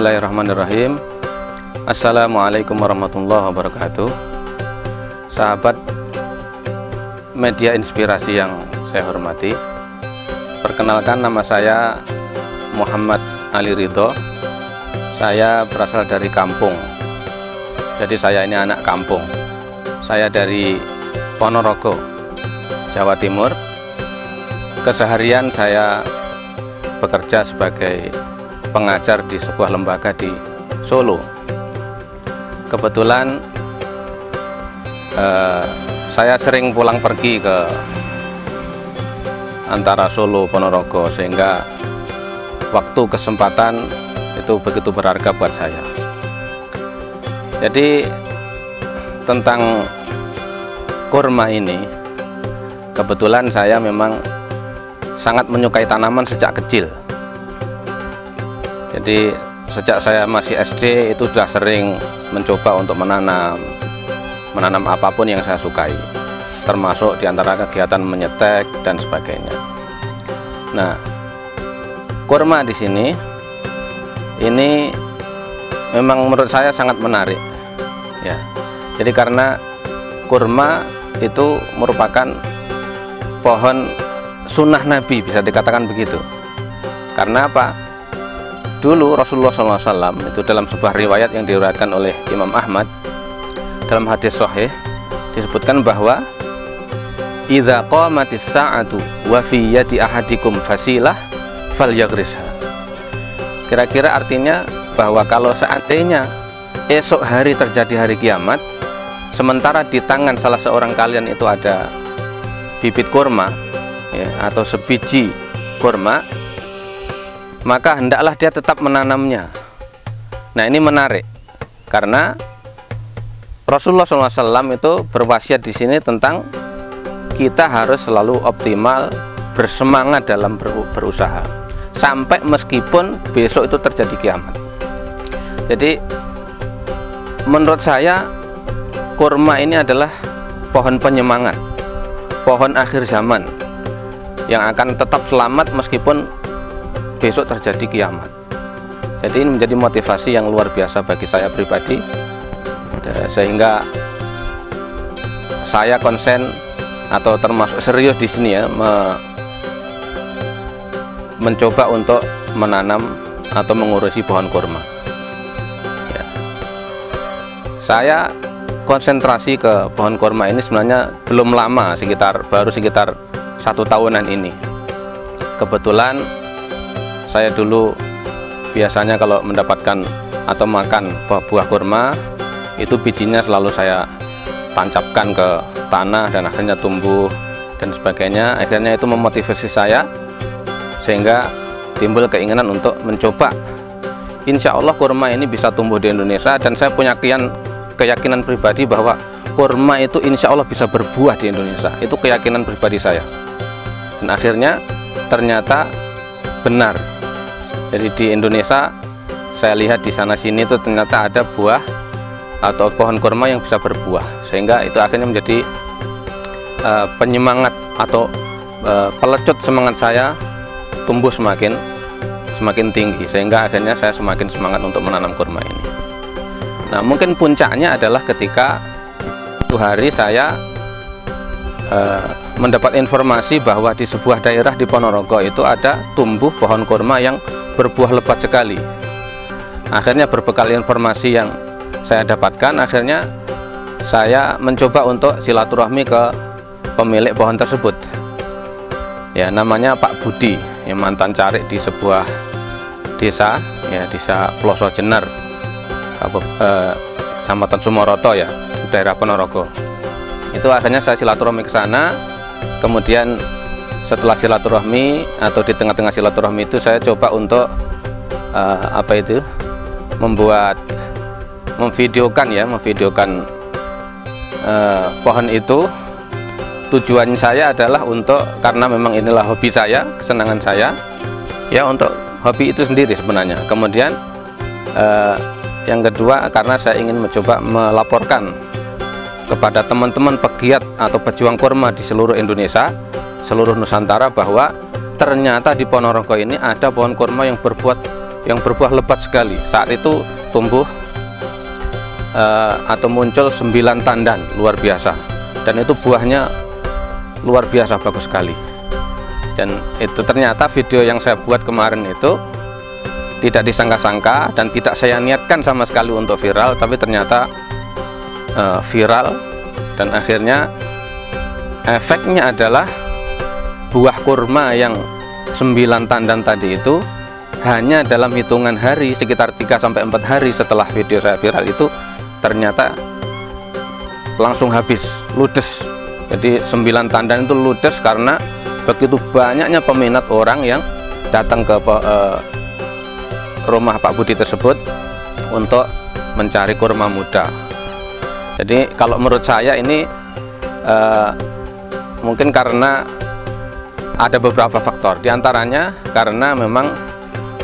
Bismillahirrahmanirrahim. Assalamualaikum warahmatullahi wabarakatuh. Sahabat media inspirasi yang saya hormati, perkenalkan, nama saya Muhammad Ali Ridho. Saya berasal dari kampung. Jadi saya ini anak kampung. Saya dari Ponorogo, Jawa Timur. Keseharian saya bekerja sebagai pengajar di sebuah lembaga di Solo. Kebetulan saya sering pulang pergi ke antara Solo Ponorogo, sehingga waktu kesempatan itu begitu berharga buat saya. Jadi tentang kurma ini, kebetulan saya memang sangat menyukai tanaman sejak kecil. Jadi sejak saya masih SD itu sudah sering mencoba untuk menanam apapun yang saya sukai, termasuk diantara kegiatan menyetek dan sebagainya. Nah, kurma di sini ini memang menurut saya sangat menarik, ya. Jadi karena kurma itu merupakan pohon sunnah Nabi, bisa dikatakan begitu. Karena apa? Dulu Rasulullah SAW itu dalam sebuah riwayat yang diriwayatkan oleh Imam Ahmad, dalam hadis sahih disebutkan bahwa idza qamatis sa'atu wa fi yadi ahadikum fasilah falyagrisha. Kira-kira artinya bahwa kalau seandainya esok hari terjadi hari kiamat, sementara di tangan salah seorang kalian itu ada bibit kurma, ya, atau sebiji kurma, maka hendaklah dia tetap menanamnya. Nah, ini menarik karena Rasulullah SAW itu berwasiat di sini tentang kita harus selalu optimal, bersemangat dalam berusaha sampai meskipun besok itu terjadi kiamat. Jadi menurut saya kurma ini adalah pohon penyemangat, pohon akhir zaman yang akan tetap selamat meskipun besok terjadi kiamat. Jadi ini menjadi motivasi yang luar biasa bagi saya pribadi, sehingga saya konsen atau termasuk serius di sini, ya, mencoba untuk menanam atau mengurusi pohon kurma. Ya. Saya konsentrasi ke pohon kurma ini sebenarnya belum lama, baru sekitar 1 tahunan ini. Kebetulan saya dulu biasanya kalau mendapatkan atau makan buah kurma, itu bijinya selalu saya tancapkan ke tanah dan akhirnya tumbuh dan sebagainya. Akhirnya itu memotivasi saya sehingga timbul keinginan untuk mencoba. Insya Allah kurma ini bisa tumbuh di Indonesia, dan saya punya keyakinan pribadi bahwa kurma itu insya Allah bisa berbuah di Indonesia. Itu keyakinan pribadi saya, dan akhirnya ternyata benar. Jadi di Indonesia saya lihat di sana sini itu ternyata ada buah atau pohon kurma yang bisa berbuah, sehingga itu akhirnya menjadi penyemangat atau pelecut semangat saya tumbuh semakin tinggi, sehingga akhirnya saya semakin semangat untuk menanam kurma ini. Nah, mungkin puncaknya adalah ketika suatu hari saya mendapat informasi bahwa di sebuah daerah di Ponorogo itu ada tumbuh pohon kurma yang berbuah lebat sekali. Akhirnya berbekal informasi yang saya dapatkan, akhirnya saya mencoba untuk silaturahmi ke pemilik pohon tersebut. Ya, namanya Pak Budi, yang mantan carik di sebuah desa, ya, desa Ploso Jenar, Kecamatan Sumoroto, ya, daerah Ponorogo. Itu akhirnya saya silaturahmi ke sana. Kemudian setelah silaturahmi atau di tengah-tengah silaturahmi itu saya coba untuk memvideokan pohon itu. Tujuan saya adalah karena memang inilah hobi saya, kesenangan saya, ya, untuk hobi itu sendiri sebenarnya. Kemudian yang kedua, karena saya ingin mencoba melaporkan kepada teman-teman pegiat atau pejuang kurma di seluruh Indonesia, seluruh Nusantara, bahwa ternyata di Ponorogo ini ada pohon kurma yang berbuah yang berbuah lebat sekali. Saat itu tumbuh atau muncul 9 tandan luar biasa, dan itu buahnya luar biasa bagus sekali. Dan itu ternyata video yang saya buat kemarin itu tidak disangka-sangka dan tidak saya niatkan sama sekali untuk viral, tapi ternyata viral, dan akhirnya efeknya adalah buah kurma yang 9 tandan tadi itu hanya dalam hitungan hari, sekitar 3-4 hari setelah video saya viral itu, ternyata langsung habis, ludes. Jadi 9 tandan itu ludes karena begitu banyaknya peminat orang yang datang ke rumah Pak Budi tersebut untuk mencari kurma muda. Jadi kalau menurut saya ini mungkin karena ada beberapa faktor, diantaranya karena memang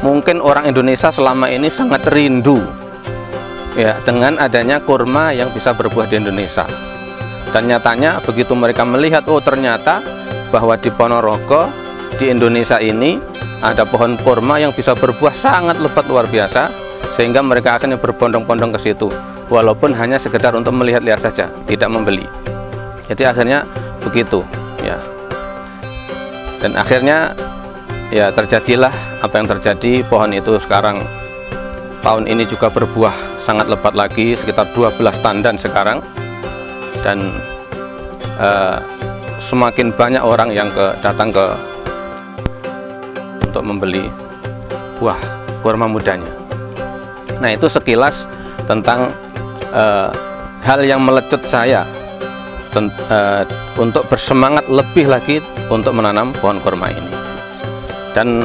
mungkin orang Indonesia selama ini sangat rindu ya dengan adanya kurma yang bisa berbuah di Indonesia. Dan nyatanya begitu mereka melihat, oh ternyata bahwa di Ponorogo di Indonesia ini ada pohon kurma yang bisa berbuah sangat lebat luar biasa, sehingga mereka akhirnya berbondong-bondong ke situ, walaupun hanya sekedar untuk melihat-lihat saja, tidak membeli. Jadi akhirnya begitu ya. Dan akhirnya ya terjadilah apa yang terjadi. Pohon itu sekarang tahun ini juga berbuah sangat lebat lagi, sekitar 12 tandan sekarang. Dan semakin banyak orang yang datang untuk membeli buah kurma mudanya. Nah, itu sekilas tentang hal yang melecut saya untuk bersemangat lebih lagi untuk menanam pohon kurma ini. Dan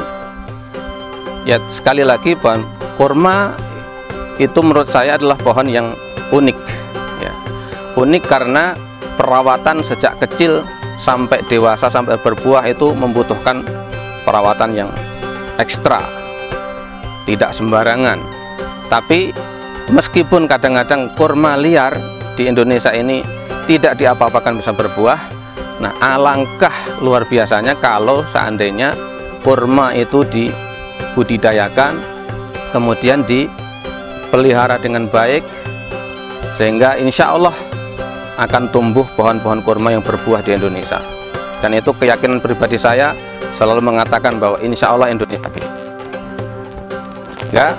ya sekali lagi, pohon kurma itu menurut saya adalah pohon yang unik ya. Unik karena perawatan sejak kecil sampai dewasa sampai berbuah itu membutuhkan perawatan yang ekstra, tidak sembarangan. Tapi meskipun kadang-kadang kurma liar di Indonesia ini tidak diapa-apakan bisa berbuah, nah alangkah luar biasanya kalau seandainya kurma itu dibudidayakan, kemudian dipelihara dengan baik, sehingga insya Allah akan tumbuh pohon-pohon kurma yang berbuah di Indonesia. Dan itu keyakinan pribadi saya, selalu mengatakan bahwa insya Allah Indonesia bisa. Ya,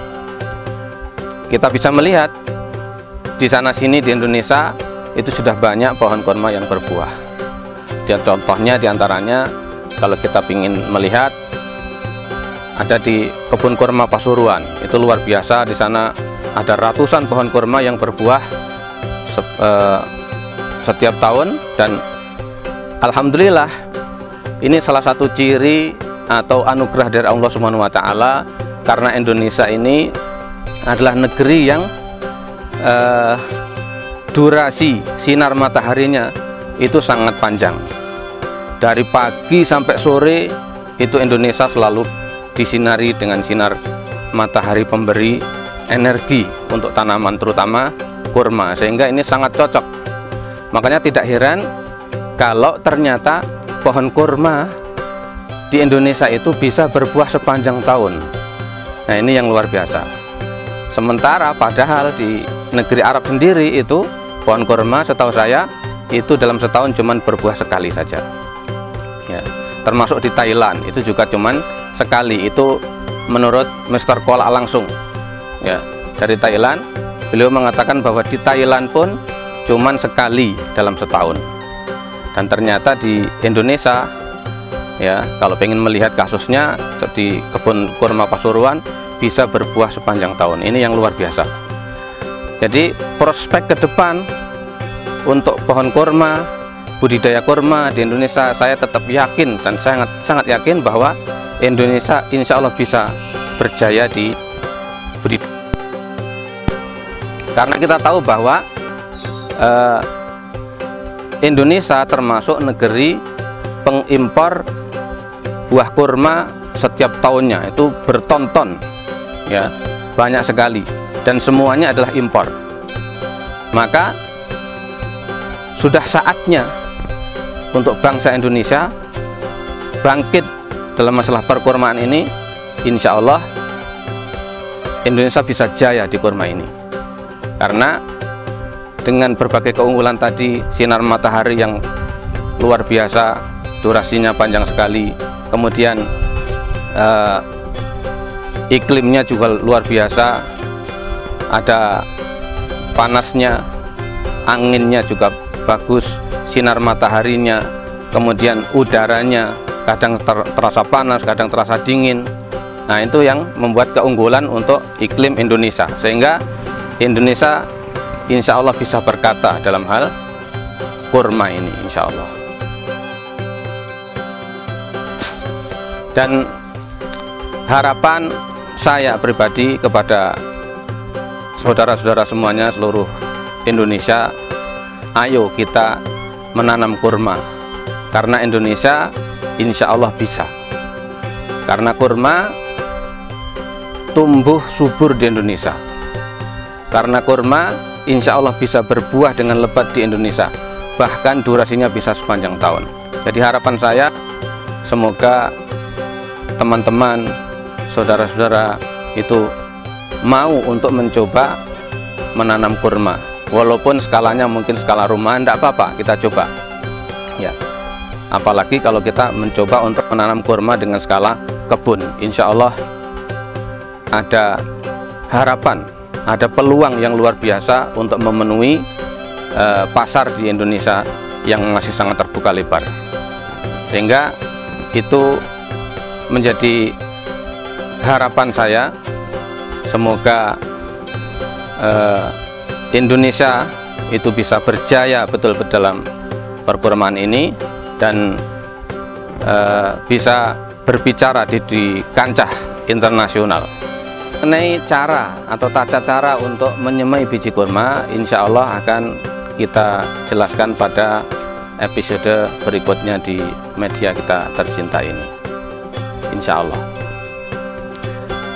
kita bisa melihat di sana sini di Indonesia itu sudah banyak pohon kurma yang berbuah. Contohnya diantaranya kalau kita ingin melihat, ada di kebun kurma Pasuruan, itu luar biasa. Di sana ada ratusan pohon kurma yang berbuah setiap tahun, dan alhamdulillah ini salah satu ciri atau anugerah dari Allah Subhanahu wa Ta'ala, karena Indonesia ini adalah negeri yang durasi sinar mataharinya itu sangat panjang. Dari pagi sampai sore itu Indonesia selalu disinari dengan sinar matahari pemberi energi untuk tanaman, terutama kurma, sehingga ini sangat cocok. Makanya tidak heran kalau ternyata pohon kurma di Indonesia itu bisa berbuah sepanjang tahun. Nah, ini yang luar biasa. Sementara padahal di negeri Arab sendiri itu pohon kurma setahu saya itu dalam setahun cuman berbuah sekali saja ya. Termasuk di Thailand itu juga cuman sekali, itu menurut Mr. Kola langsung ya, dari Thailand. Beliau mengatakan bahwa di Thailand pun cuman sekali dalam setahun. Dan ternyata di Indonesia ya, kalau pengen melihat kasusnya di kebun kurma Pasuruan bisa berbuah sepanjang tahun. Ini yang luar biasa. Jadi prospek ke depan untuk pohon kurma, budidaya kurma di Indonesia, saya tetap yakin dan sangat yakin bahwa Indonesia insya Allah bisa berjaya di budidaya. Karena kita tahu bahwa Indonesia termasuk negeri pengimpor buah kurma setiap tahunnya, itu berton-ton ya, banyak sekali, dan semuanya adalah impor. Maka sudah saatnya untuk bangsa Indonesia bangkit dalam masalah perkurmaan ini. Insya Allah Indonesia bisa jaya di kurma ini. Karena dengan berbagai keunggulan tadi, sinar matahari yang luar biasa, durasinya panjang sekali, kemudian iklimnya juga luar biasa, ada panasnya, anginnya juga bagus, sinar mataharinya, kemudian udaranya kadang terasa panas, kadang terasa dingin. Nah, itu yang membuat keunggulan untuk iklim Indonesia, sehingga Indonesia insya Allah bisa berkata dalam hal kurma ini, insya Allah. Dan harapan saya pribadi kepada saudara-saudara semuanya seluruh Indonesia, ayo kita menanam kurma, karena Indonesia insya Allah bisa. Karena kurma tumbuh subur di Indonesia, karena kurma insya Allah bisa berbuah dengan lebat di Indonesia, bahkan durasinya bisa sepanjang tahun. Jadi harapan saya, semoga teman-teman, saudara-saudara itu mau untuk mencoba menanam kurma, walaupun skalanya mungkin skala rumahan, tidak apa-apa, kita coba ya. Apalagi kalau kita mencoba untuk menanam kurma dengan skala kebun, insya Allah ada harapan, ada peluang yang luar biasa untuk memenuhi pasar di Indonesia yang masih sangat terbuka lebar. Sehingga itu menjadi harapan saya, semoga Indonesia itu bisa berjaya betul-betul dalam perkurmaan ini, dan bisa berbicara di kancah internasional. Mengenai cara atau tata cara untuk menyemai biji kurma, insya Allah akan kita jelaskan pada episode berikutnya di media kita tercinta ini, insya Allah.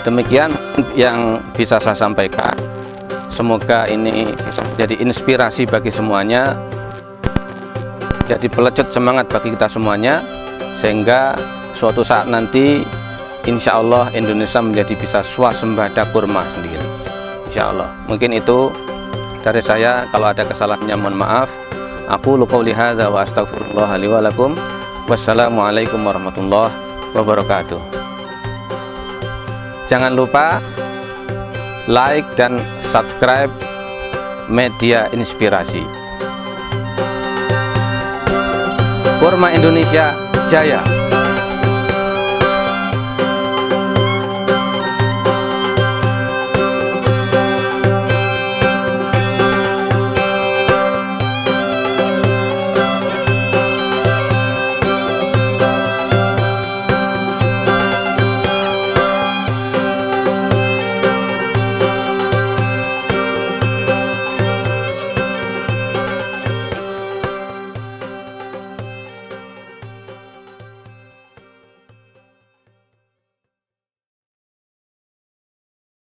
Demikian yang bisa saya sampaikan. Semoga ini bisa menjadi inspirasi bagi semuanya, jadi pelecut semangat bagi kita semuanya, sehingga suatu saat nanti insya Allah Indonesia menjadi bisa swasembada kurma sendiri, insya Allah. Mungkin itu dari saya, kalau ada kesalahannya mohon maaf. Aku qouli hadza wa astaghfirullah li wa lakum. Wassalamualaikum warahmatullahi wabarakatuh. Jangan lupa like dan subscribe media inspirasi. Kurma Indonesia jaya.